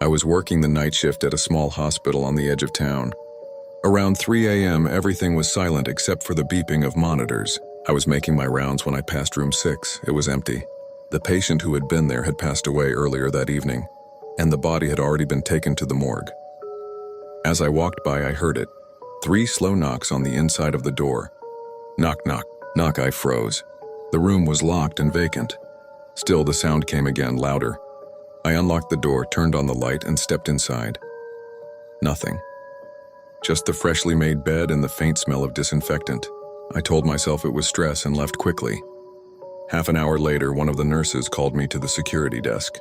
I was working the night shift at a small hospital on the edge of town. Around 3 a.m., everything was silent except for the beeping of monitors. I was making my rounds when I passed room 6. It was empty. The patient who had been there had passed away earlier that evening, and the body had already been taken to the morgue. As I walked by, I heard it. 3 slow knocks on the inside of the door. Knock, knock, knock. I froze. The room was locked and vacant. Still, the sound came again, louder. I unlocked the door, turned on the light, and stepped inside. Nothing. Just the freshly made bed and the faint smell of disinfectant. I told myself it was stress and left quickly. Half an hour later, one of the nurses called me to the security desk.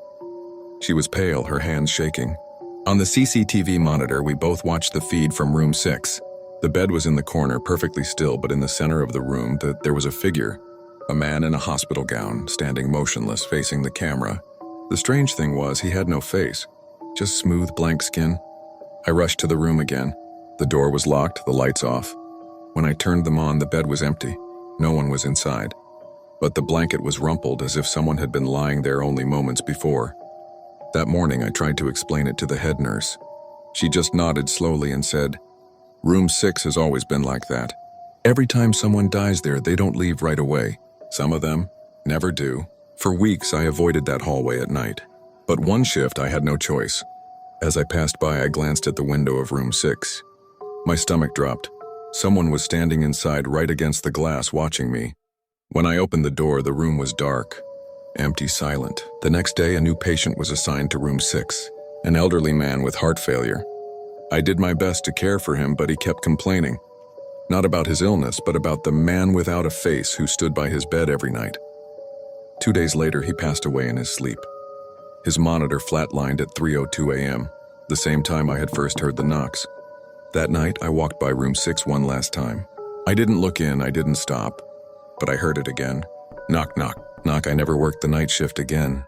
She was pale, her hands shaking. On the CCTV monitor, we both watched the feed from room 6. The bed was in the corner, perfectly still, but in the center of the room, there was a figure. A man in a hospital gown, standing motionless, facing the camera. The strange thing was, he had no face, just smooth, blank skin. I rushed to the room again. The door was locked, the lights off. When I turned them on, the bed was empty. No one was inside. But the blanket was rumpled as if someone had been lying there only moments before. That morning, I tried to explain it to the head nurse. She just nodded slowly and said, "Room 6 has always been like that. Every time someone dies there, they don't leave right away. Some of them never do." For weeks, I avoided that hallway at night. But one shift, I had no choice. As I passed by, I glanced at the window of room 6. My stomach dropped. Someone was standing inside right against the glass watching me. When I opened the door, the room was dark, empty, silent. The next day, a new patient was assigned to room 6, an elderly man with heart failure. I did my best to care for him, but he kept complaining. Not about his illness, but about the man without a face who stood by his bed every night. 2 days later, he passed away in his sleep. His monitor flatlined at 3:02 a.m., the same time I had first heard the knocks. That night, I walked by room 6 one last time. I didn't look in, I didn't stop, but I heard it again. Knock, knock, knock. I never worked the night shift again.